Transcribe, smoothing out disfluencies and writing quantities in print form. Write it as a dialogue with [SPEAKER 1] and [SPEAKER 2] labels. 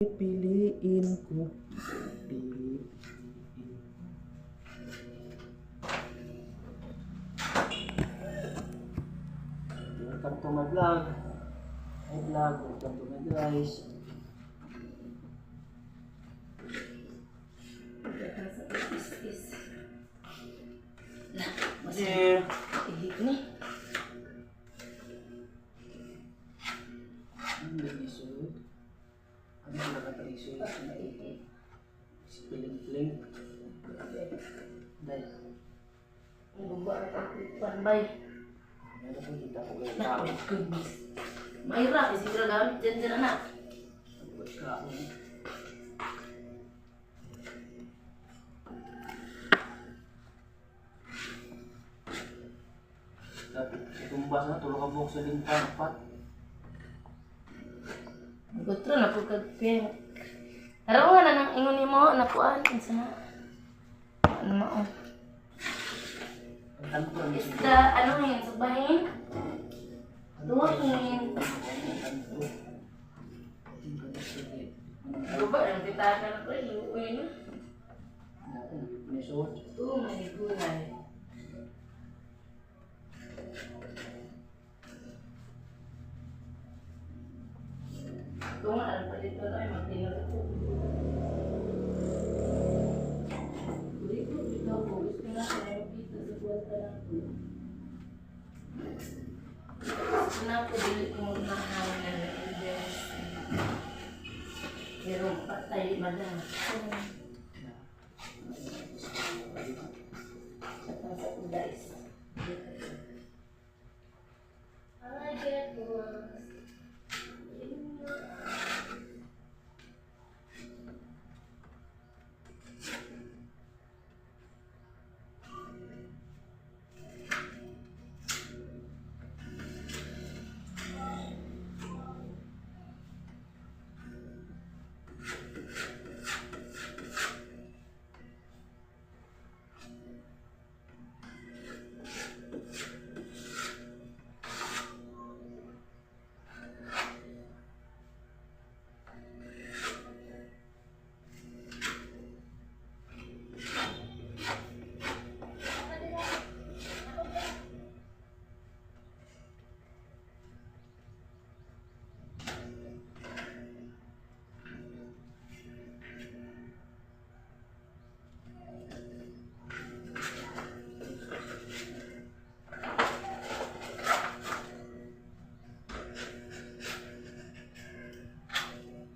[SPEAKER 1] Piliin ko. Piliin. Welcome to my vlog. Hi vlog, welcome to my guys. Dear.
[SPEAKER 2] Ihit ni.
[SPEAKER 1] Ang nag-isulod. Ano sila ka-isulod? Si Piling-Piling. Dahil.
[SPEAKER 2] Ang guba at panbay.
[SPEAKER 1] Meron po kita ko kayo
[SPEAKER 2] Oh
[SPEAKER 1] tao.
[SPEAKER 2] my goodness. Mayra, kasi ka gamit dyan anak.
[SPEAKER 1] Buat ka ako. Itumbas na, tulog ka buhok sa lingkang, pat.
[SPEAKER 2] Gutro na po kagpin. Araw nga na nang ingon mo, nakuan. Isa na. Ano mo?
[SPEAKER 1] Ang tanong ko lang yung
[SPEAKER 2] Isda, ano yun? Subahin? Duwangin. Guba, ang titakan na ko. Iuwi na. Oo, may gulay. Ito nga, alam pa dito tayo, magtinalo po. Dito, dito po. Gusto nga tayo dito sa buwata lang po. Gusto na po, dili ko magmahal na invest. Pero patay madam.